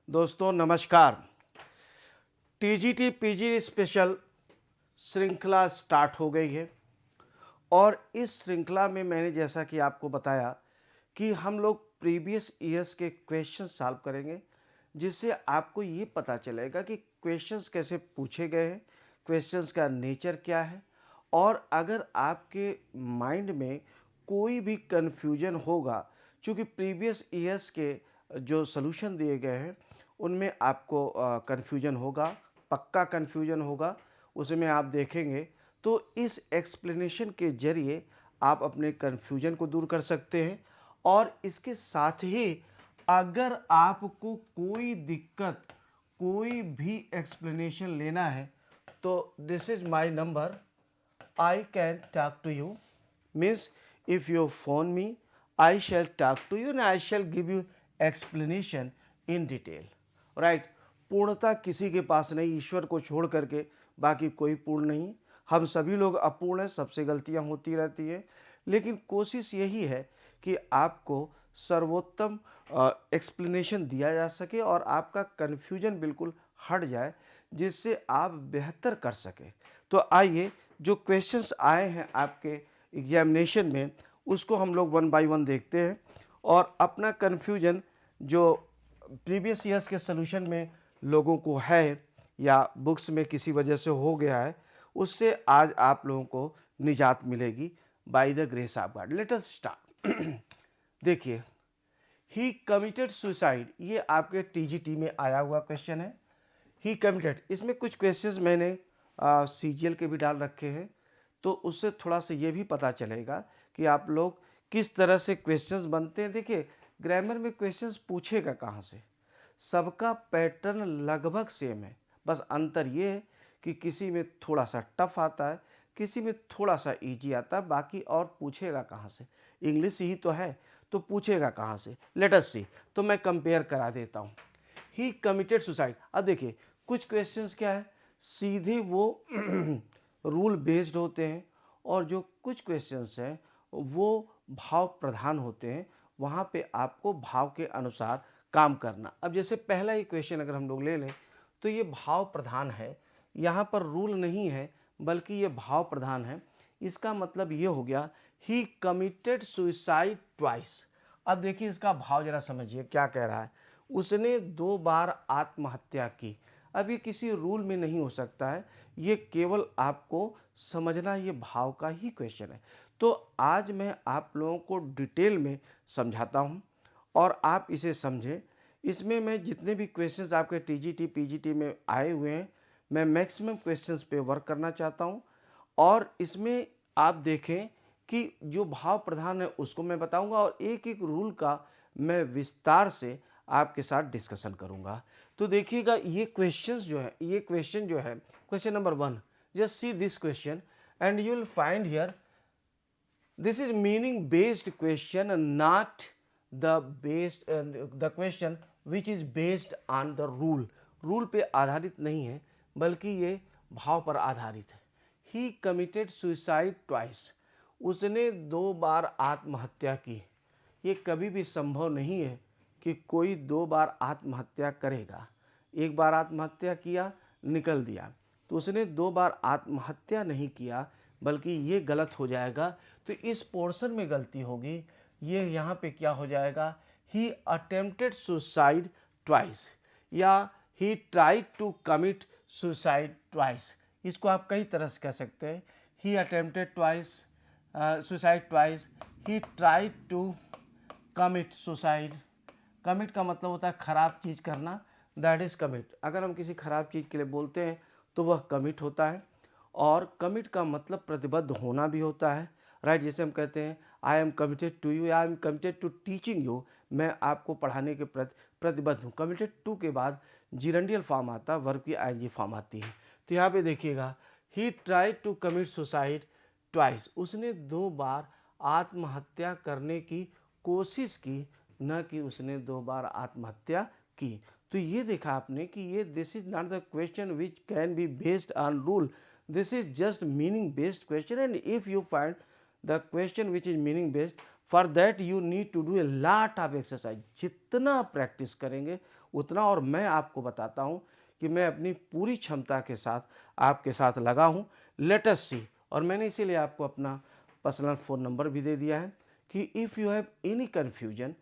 दोस्तों नमस्कार। TGT PG special श्रृंखला स्टार्ट हो गई है और इस श्रृंखला में मैंने जैसा कि आपको बताया कि हम लोग प्रीवियस ईयर्स के क्वेश्चन सॉल्व करेंगे, जिससे आपको ये पता चलेगा कि क्वेश्चंस कैसे पूछे गए हैं, क्वेश्चंस का नेचर क्या है। और अगर आपके माइंड में कोई भी कन्फ्यूजन होगा, क्योंकि प्रीवियस ईयर्स के जो सॉल्यूशन दिए गए हैं उनमें आपको कन्फ्यूजन होगा, पक्का कन्फ्यूजन होगा, उसमें आप देखेंगे। तो इस एक्सप्लेनेशन के ज़रिए आप अपने कन्फ्यूजन को दूर कर सकते हैं। और इसके साथ ही अगर आपको कोई दिक्कत, कोई भी एक्सप्लेनेशन लेना है तो this is my number, I can talk to you. Means if you phone me, I shall talk to you and I shall give you explanation in detail. Right? पूर्णता किसी के पास नहीं, ईश्वर को छोड़ करके बाकी कोई पूर्ण नहीं। हम सभी लोग अपूर्ण हैं, सबसे गलतियां होती रहती है, लेकिन कोशिश यही है कि आपको सर्वोत्तम एक्सप्लेनेशन दिया जा सके और आपका कन्फ्यूजन बिल्कुल हट जाए, जिससे आप बेहतर कर सकें। तो आइए, जो क्वेश्चंस आए हैं आपके एग्जामिनेशन में उसको हम लोग वन बाय वन देखते हैं और अपना कन्फ्यूजन जो प्रीवियस ईयर्स के सॉल्यूशन में लोगों को है या बुक्स में किसी वजह से हो गया है, उससे आज आप लोगों को निजात मिलेगी by the grace of God. Let us start. देखिए, ही कमिटेड सुसाइड, ये आपके टीजीटी में आया हुआ क्वेश्चन है। ही कमिटेड, इसमें कुछ क्वेश्चंस मैंने सीजीएल के भी डाल रखे हैं, तो उससे थोड़ा सा ये भी पता चलेगा कि आप लोग किस तरह से क्वेश्चंस बनते हैं। देखिए, ग्रामर में क्वेश्चंस पूछेगा कहाँ से, सबका पैटर्न लगभग सेम है, बस अंतर ये है कि किसी में थोड़ा सा टफ आता है, किसी में थोड़ा सा इजी आता है, बाकी और पूछेगा कहाँ से, इंग्लिश ही तो है, तो पूछेगा कहाँ से। लेट अस सी, तो मैं कंपेयर करा देता हूँ। ही कमिटेड सुसाइड, अब देखिए कुछ क्वेश्चंस क्या है, सीधे वो रूल बेस्ड होते हैं, और जो कुछ क्वेश्चंस हैं वो भाव प्रधान होते हैं, वहाँ पे आपको भाव के अनुसार काम करना। अब जैसे पहला ही क्वेश्चन अगर हम लोग ले लें तो ये भाव प्रधान है, यहाँ पर रूल नहीं है बल्कि ये भाव प्रधान है। इसका मतलब ये हो गया ही कमिटेड सुसाइड ट्वाइस। अब देखिए इसका भाव जरा समझिए क्या कह रहा है, उसने 2 बार आत्महत्या की। अब ये किसी रूल में नहीं हो सकता है, ये केवल आपको समझना, ये भाव का ही क्वेश्चन है। तो आज मैं आप लोगों को डिटेल में समझाता हूँ और आप इसे समझें। इसमें मैं जितने भी क्वेश्चंस आपके टीजीटी पीजीटी में आए हुए हैं, मैं मैक्सिमम क्वेश्चंस पे वर्क करना चाहता हूँ। और इसमें आप देखें कि जो भाव प्रधान है उसको मैं बताऊंगा और एक एक रूल का मैं विस्तार से आपके साथ डिस्कशन करूंगा। तो देखिएगा, ये क्वेश्चंस जो है, ये क्वेश्चन जो है, question number 1, just see this question and you will find here this is meaning based question and not the question which is based on the rule। Rule पे आधारित नहीं है बल्कि ये भाव पर आधारित है। ही कमिटेड सुसाइड ट्वाइस, उसने 2 बार आत्महत्या की। ये कभी भी संभव नहीं है कि कोई 2 बार आत्महत्या करेगा। एक बार आत्महत्या किया, निकल दिया, तो उसने 2 बार आत्महत्या नहीं किया, बल्कि ये गलत हो जाएगा। तो इस पोर्शन में गलती होगी, ये यहाँ पे क्या हो जाएगा, ही अटेम्प्टेड सुसाइड ट्वाइस या he tried to commit suicide twice. इसको आप कई तरह से कह सकते हैं, he attempted twice suicide twice, he tried to commit suicide. Commit का मतलब होता है खराब चीज़ करना, दैट इज़ कमिट। अगर हम किसी खराब चीज़ के लिए बोलते हैं तो वह कमिट होता है। और कमिट का मतलब प्रतिबद्ध होना भी होता है, राइट। जैसे हम कहते हैं I am committed to you, I am committed to teaching you, मैं आपको पढ़ाने के प्रति प्रतिबद्ध हूँ। कमिटेड टू के बाद जिरंडियल फॉर्म आता है, वर्ब की आईएनजी फॉर्म आती है। तो यहाँ पे देखिएगा, he tried to commit suicide twice, उसने 2 बार आत्महत्या करने की कोशिश की, न कि उसने 2 बार आत्महत्या की। तो ये देखा आपने कि ये this is not the question which can be based on rule, this is just meaning based question, and if you find the question which is meaning based, for that you need to do a lot of exercise. जितना practice करेंगे उतना, और मैं आपको बताता हूँ कि मैं अपनी पूरी क्षमता के साथ आपके साथ लगा हूँ। लेट अस सी। और मैंने इसीलिए आपको अपना पर्सनल फ़ोन नंबर भी दे दिया है कि if you have any confusion,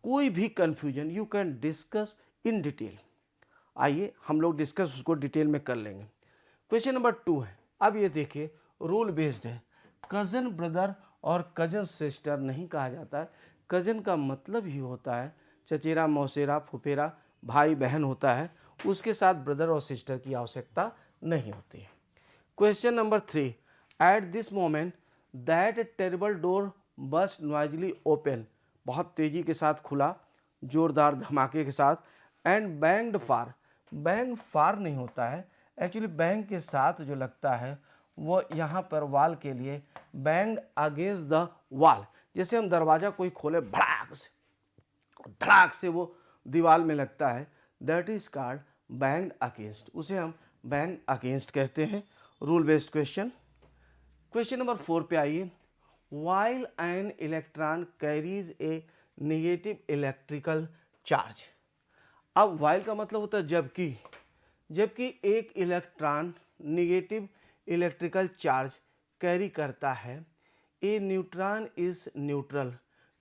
कोई भी confusion, you can discuss in detail. आइए हम लोग डिस्कस उसको डिटेल में कर लेंगे। क्वेश्चन नंबर 2 है। अब ये देखिए, रूल बेस्ड है। कज़न ब्रदर और कज़न सिस्टर नहीं कहा जाता है। कज़न का मतलब ही होता है चचेरा, मौसेरा, फुफेरा, भाई बहन होता है, उसके साथ ब्रदर और सिस्टर की आवश्यकता नहीं होती है। Question number 3, at this moment that terrible door burst noisily open, बहुत तेजी के साथ खुला, जोरदार धमाके के साथ, and banged far, bang far नहीं होता है एक्चुअली, बैंग के साथ जो लगता है वो यहाँ पर वाल के लिए, बैंग्ड अगेंस्ट द वाल, जैसे हम दरवाज़ा कोई खोले भड़ाक से, धड़ाक से वो दीवार में लगता है, that is called banged against, उसे हम बैंग अगेंस्ट कहते हैं। Rule based question. Question number 4 पे आइए। While an electron carries A negative electrical charge. अब वाइल का मतलब होता है जबकि, जबकि एक electron negative electrical charge carry करता है, ए न्यूट्रॉन इज न्यूट्रल,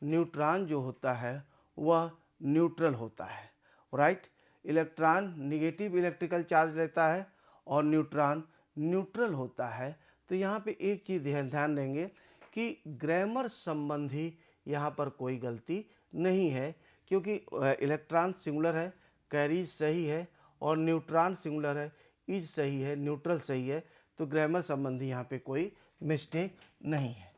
न्यूट्रॉन जो होता है वह न्यूट्रल होता है, right. Electron negative electrical charge लेता है और न्यूट्रॉन न्यूट्रल होता है। तो यहाँ पे एक चीज़ ध्यान देंगे कि ग्रामर संबंधी यहाँ पर कोई गलती नहीं है, क्योंकि इलेक्ट्रॉन सिंगुलर है, कैरीज सही है, और न्यूट्रॉन सिंगुलर है, इज सही है, न्यूट्रल सही है, तो ग्रामर संबंधी यहाँ पे कोई मिस्टेक नहीं है,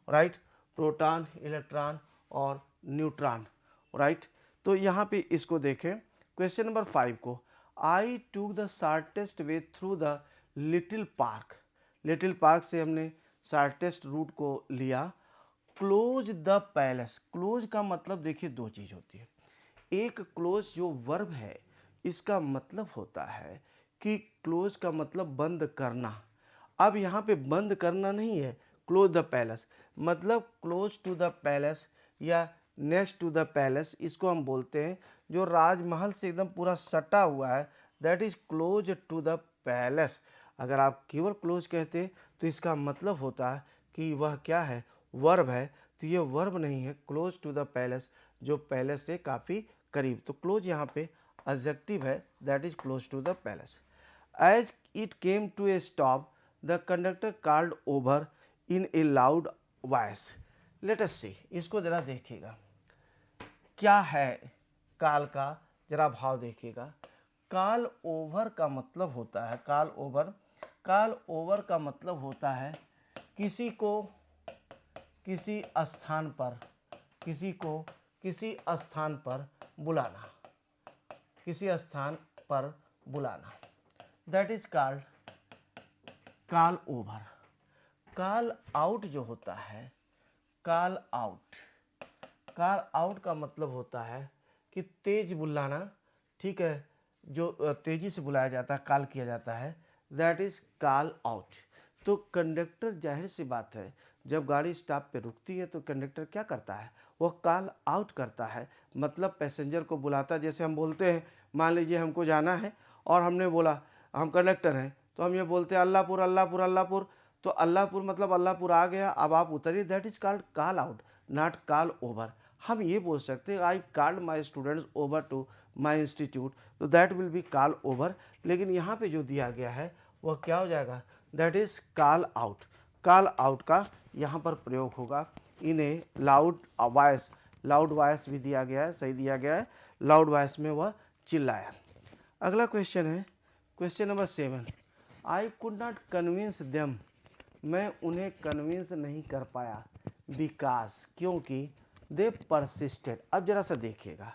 राइट। प्रोटॉन, इलेक्ट्रॉन और न्यूट्रॉन, राइट। तो यहाँ पे इसको देखें। क्वेश्चन नंबर 5 को, I took the shortest way through the little park, little park से हमने शॉर्टेस्ट रूट को लिया। क्लोज द पैलेस, क्लोज का मतलब देखिए दो चीज़ होती है। एक क्लोज जो वर्ब है, इसका मतलब होता है कि क्लोज का मतलब बंद करना। अब यहाँ पे बंद करना नहीं है, क्लोज द पैलेस मतलब क्लोज टू द पैलेस या नेक्स्ट टू द पैलेस, इसको हम बोलते हैं जो राजमहल से एकदम पूरा सटा हुआ है, that is close to the palace. अगर आप केवल क्लोज कहते हैं तो इसका मतलब होता है कि वह क्या है, वर्ब है। तो ये वर्ब नहीं है, क्लोज टू द पैलेस जो पैलेस से काफ़ी करीब, तो क्लोज यहाँ पे एडजेक्टिव है, that is close to the palace. As it came to a stop the conductor called over in a loud voice. Let us see, इसको जरा देखिएगा क्या है काल का, जरा भाव देखिएगा। काल ओवर का मतलब होता है, काल ओवर, काल ओवर का मतलब होता है किसी को किसी स्थान पर, किसी को किसी स्थान पर बुलाना, किसी स्थान पर बुलाना, that is called call over. Call out जो होता है, कॉल आउट, कॉल आउट का मतलब होता है कि तेज बुलाना, ठीक है, जो तेजी से बुलाया जाता है, कॉल किया जाता है, दैट इज कॉल आउट। तो कंडक्टर, जाहिर सी बात है, जब गाड़ी स्टॉप पे रुकती है तो कंडक्टर क्या करता है, वो कॉल आउट करता है, मतलब पैसेंजर को बुलाता है। जैसे हम बोलते हैं, मान लीजिए हमको जाना है और हमने बोला, हम कंडक्टर हैं, तो हम ये बोलते हैं अल्लाहपुर अल्लाहपुर अल्लाहपुर, तो अल्लाहपुर मतलब अल्लाहपुर आ गया, अब आप उतरिए, that is called call out, not call over. हम ये बोल सकते हैं I called my students over to my institute, तो that will be call over. लेकिन यहाँ पे जो दिया गया है वह क्या हो जाएगा, that is call out. Call out का यहाँ पर प्रयोग होगा in a loud voice, loud voice भी दिया गया है, सही दिया गया है, लाउड वॉइस में वह चिल्लाया। अगला क्वेश्चन है question number 7, I could not convince them, मैं उन्हें कन्विंस नहीं कर पाया, बिकॉज, क्योंकि, दे परसिस्टेड। अब जरा सा देखिएगा,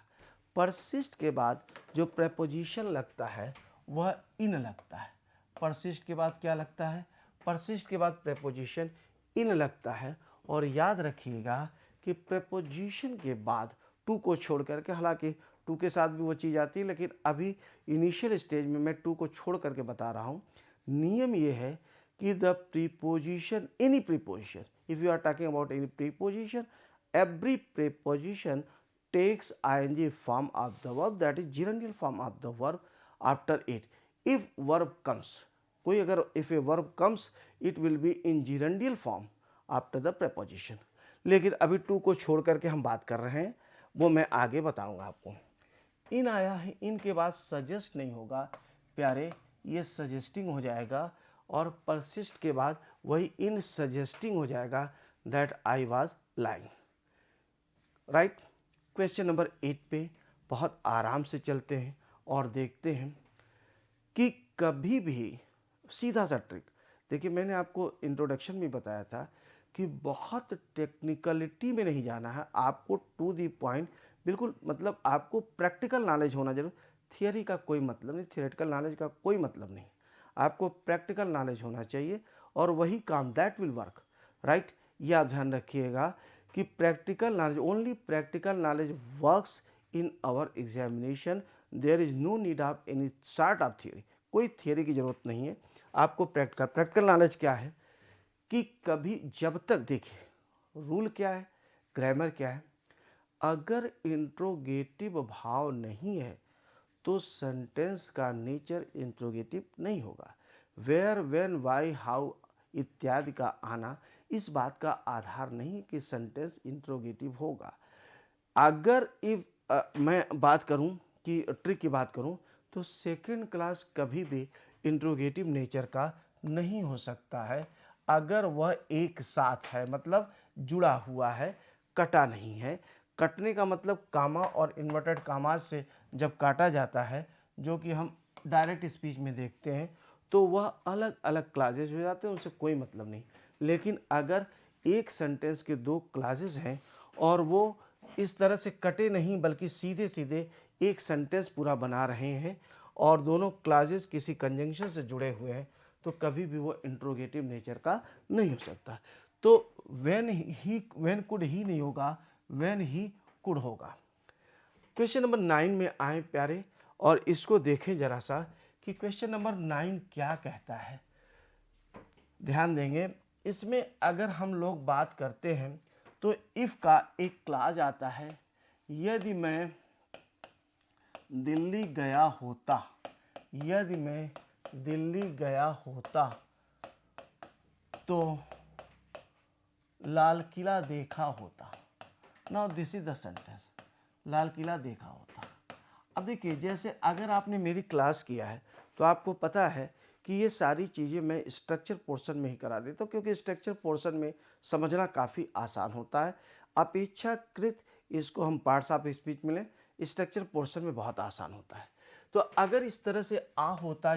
परसिस्ट के बाद जो प्रेपोजिशन लगता है वह इन लगता है। परसिस्ट के बाद क्या लगता है, परसिस्ट के बाद प्रेपोजिशन इन लगता है। और याद रखिएगा कि प्रेपोजिशन के बाद टू को छोड़ करके, हालांकि टू के साथ भी वो चीज़ आती है, लेकिन अभी इनिशियल स्टेज में मैं टू को छोड़ करके बता रहा हूँ। नियम ये है कि the preposition, any preposition, if you are talking about any preposition every preposition takes ing form of the verb, that is gerundial form of the verb after it. If verb comes, कोई अगर if a verb comes, it will be in gerundial form after the preposition. लेकिन अभी to को छोड़ करके हम बात कर रहे हैं, वो मैं आगे बताऊंगा आपको. इन आया है, इन के बाद सजेस्ट नहीं होगा प्यारे, ये सजेस्टिंग हो जाएगा, और परसिस्ट के बाद वही इन सजेस्टिंग हो जाएगा, that I was lying. Right. Question number 8 पे बहुत आराम से चलते हैं और देखते हैं कि कभी भी सीधा सा ट्रिक. देखिए मैंने आपको इंट्रोडक्शन में बताया था कि बहुत टेक्निकलिटी में नहीं जाना है, आपको टू दी पॉइंट, बिल्कुल मतलब आपको प्रैक्टिकल नॉलेज होना जरूर. थियरी का कोई मतलब नहीं, थियोरेटिकल नॉलेज का कोई मतलब नहीं, आपको प्रैक्टिकल नॉलेज होना चाहिए और वही काम, दैट विल वर्क. राइट. ये आप ध्यान रखिएगा कि practical knowledge, only practical knowledge works in our examination. There is no need of any sort of theory. कोई थियरी की ज़रूरत नहीं है, आपको प्रैक्टिकल नॉलेज क्या है कि कभी जब तक, देखिए रूल क्या है, ग्रामर क्या है, अगर इंट्रोगेटिव भाव नहीं है तो सेंटेंस का नेचर इंट्रोगेटिव नहीं होगा. वेयर, व्हेन, व्हाई, हाउ इत्यादि का आना इस बात का आधार नहीं कि सेंटेंस इंट्रोगेटिव होगा. अगर मैं बात करूं कि ट्रिक की बात करूं तो सेकंड क्लास कभी भी इंट्रोगेटिव नेचर का नहीं हो सकता है अगर वह एक साथ है, मतलब जुड़ा हुआ है, कटा नहीं है. कटने का मतलब कामा और इन्वर्टेड कामा से जब काटा जाता है, जो कि हम डायरेक्ट स्पीच में देखते हैं, तो वह अलग अलग क्लासेज हो जाते हैं, उनसे कोई मतलब नहीं. लेकिन अगर एक सेंटेंस के दो क्लासेज हैं और वो इस तरह से कटे नहीं बल्कि सीधे सीधे एक सेंटेंस पूरा बना रहे हैं और दोनों क्लासेज किसी कंजंक्शन से जुड़े हुए हैं, तो कभी भी वो इंट्रोगेटिव नेचर का नहीं हो सकता. तो व्हेन कुड ही नहीं होगा, व्हेन ही कुड होगा. क्वेश्चन नंबर 9 में आए प्यारे, और इसको देखें जरा सा कि क्वेश्चन नंबर 9 क्या कहता है. ध्यान देंगे इसमें. अगर हम लोग बात करते हैं तो इफ का एक क्लाज आता है, यदि मैं दिल्ली गया होता, यदि मैं दिल्ली गया होता तो लाल किला देखा होता. Now this is the sentence, Lal Kila देखा होता. अब देखिए, जैसे अगर आपने मेरी क्लास किया है तो आपको पता है कि ये सारी चीज़ें मैं स्ट्रक्चर पोर्शन में ही करा देता हूँ, क्योंकि स्ट्रक्चर पोर्शन में समझना काफ़ी आसान होता है. अपेक्षाकृत इसको हम पार्ट्स ऑफ स्पीच में लें, स्ट्रक्चर पोर्शन में बहुत आसान होता है. तो अगर इस तरह से आ होता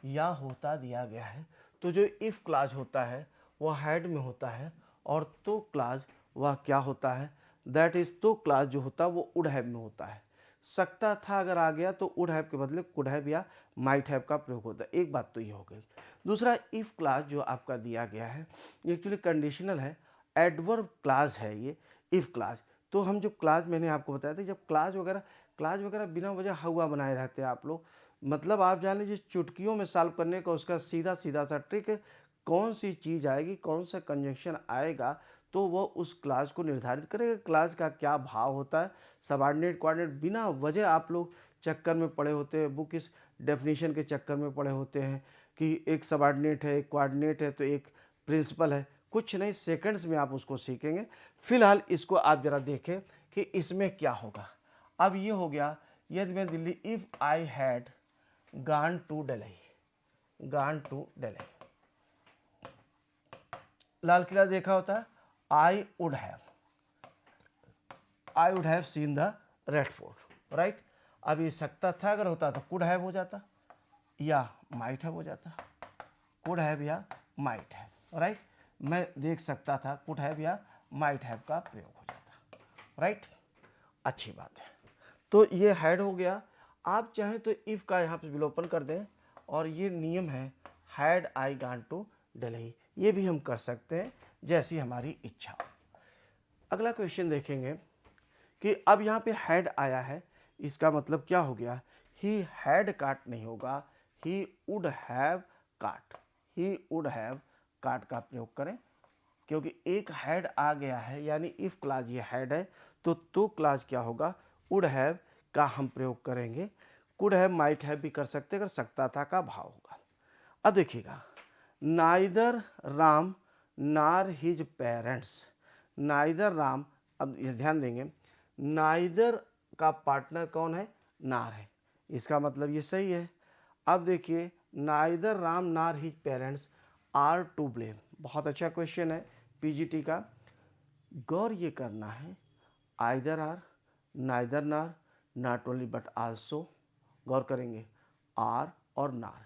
या होता दिया गया है, तो जो इफ़ क्लाज होता है वह हैड में होता है, और तो क्लाज वह क्या होता है, दैट इज तो क्लाज जो होता है वो वुड हैव में होता है. सकता था अगर आ गया तो वुड हैव के बदले कुड हैव या माइट हैव का प्रयोग होता है. एक बात तो ये हो गई. दूसरा, इफ़ क्लाज जो आपका दिया गया है ये एक्चुअली कंडीशनल है, एडवर्ब क्लाज है ये इफ़ क्लाज. तो हम जो क्लाज मैंने आपको बताया था, जब क्लाज वगैरह बिना वजह हुआ बनाए रहते हैं आप लोग, मतलब आप जान लीजिए चुटकियों में सॉल्व करने का उसका सीधा सीधा सा ट्रिक है. कौन सी चीज़ आएगी, कौन सा कंजंक्शन आएगा, तो वह उस क्लास को निर्धारित करेगा. क्लास का क्या भाव होता है, सबऑर्डिनेट कोऑर्डिनेट, बिना वजह आप लोग चक्कर में पड़े होते हैं, बुक इस डेफिनेशन के चक्कर में पड़े होते हैं कि एक सबऑर्डिनेट है, एक कोऑर्डिनेट है, तो एक प्रिंसिपल है. कुछ नहीं, सेकंड्स में आप उसको सीखेंगे. फिलहाल इसको आप जरा देखें कि इसमें क्या होगा. अब ये हो गया, यदि मैं Delhi, if I had gone to Delhi, gone to Delhi, Lal Kila देखा होता, I would have seen the red fort. Right. अब ये सकता था अगर होता तो कुड हैव हो जाता या माइट हैव हो जाता, कुड हैव या माइट हैव. राइट. मैं देख सकता था, कुड हैव या माइट हैव का प्रयोग हो जाता. राइट. अच्छी बात है. तो ये हैड हो गया. आप चाहें तो इफ़ का यहाँ पे विलोपन कर दें, और ये नियम है had I gone to Delhi, ये भी हम कर सकते हैं जैसी हमारी इच्छा. अगला क्वेश्चन देखेंगे कि अब यहाँ पे हैड आया है, इसका मतलब क्या हो गया, ही हैड काट नहीं होगा, ही वुड हैव काट, ही वुड हैव काट का प्रयोग करें. क्योंकि एक हैड आ गया है, यानी इफ क्लाज ये हैड है, तो क्लाज क्या होगा, वुड हैव का हम प्रयोग करेंगे। कुड हैव, माइट हैव भी कर सकते, अगर सकता था का भाव होगा। अब देखिएगा, neither Ram nor his parents, neither Ram, अब ये ध्यान देंगे, नाइदर का पार्टनर कौन है, नार है, इसका मतलब ये सही है। अब देखिए, neither Ram nor his parents are to blame, बहुत अच्छा क्वेश्चन है पीजीटी का। गौर ये करना है, आइदर आर, नाइदर नार, नॉट ओनली बट आल्सो, गौर करेंगे, आर और नार,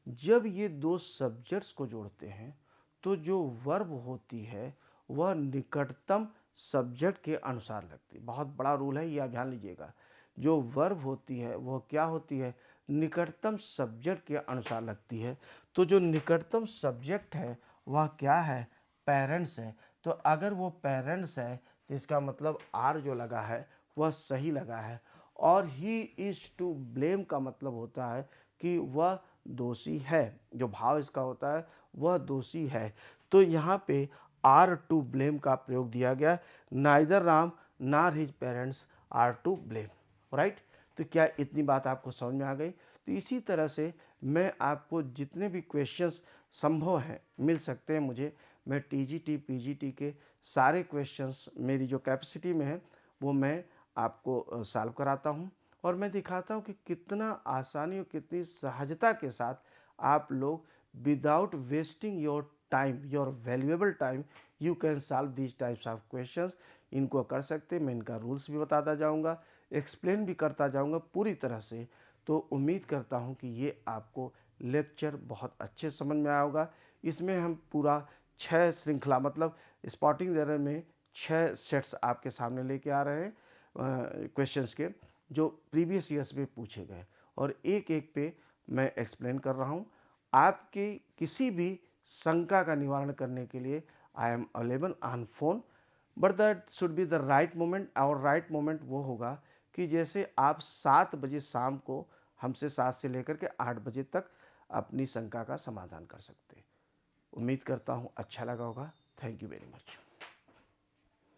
जब ये दो सब्जेक्ट्स को जोड़ते हैं तो जो वर्ब होती है वह निकटतम सब्जेक्ट के अनुसार लगती है। बहुत बड़ा रूल है, ये आप ध्यान लीजिएगा। जो वर्ब होती है वह क्या होती है, निकटतम सब्जेक्ट के अनुसार लगती है। तो जो निकटतम सब्जेक्ट है वह क्या है, पेरेंट्स है। तो अगर वो पेरेंट्स है तो इसका मतलब आर जो लगा है वह सही लगा है। और ही इज टू ब्लेम का मतलब होता है कि वह दोषी है, जो भाव इसका होता है वह दोषी है। तो यहाँ पे आर टू ब्लेम का प्रयोग दिया गया, neither Ram nor his parents are to blame, right. तो क्या इतनी बात आपको समझ में आ गई। तो इसी तरह से मैं आपको जितने भी क्वेश्चंस संभव हैं मिल सकते हैं मुझे, मैं टीजीटी पीजीटी के सारे क्वेश्चंस मेरी जो कैपेसिटी में है वो मैं आपको सॉल्व कराता हूँ, और मैं दिखाता हूँ कि कितना आसानी और कितनी सहजता के साथ आप लोग without wasting your time, your valuable time, you can solve these types of questions. इनको कर सकते, मैं इनका रूल्स भी बताता जाऊंगा, एक्सप्लेन भी करता जाऊंगा पूरी तरह से। तो उम्मीद करता हूं कि ये आपको लेक्चर बहुत अच्छे समझ में आया होगा। इसमें हम पूरा 6 श्रृंखला, मतलब स्पॉटिंग एरर में 6 सेट्स आपके सामने लेके आ रहे हैं क्वेश्चंस के, जो प्रीवियस ईयर्स में पूछे गए, और एक एक पे मैं एक्सप्लेन कर रहा हूँ। आपकी किसी भी शंका का निवारण करने के लिए I am available on phone, but that should be the right moment. और राइट मोमेंट वो होगा कि जैसे आप 7 बजे शाम को हमसे 7 से लेकर के 8 बजे तक अपनी शंका का समाधान कर सकते हैं। उम्मीद करता हूँ अच्छा लगा होगा। Thank you very much.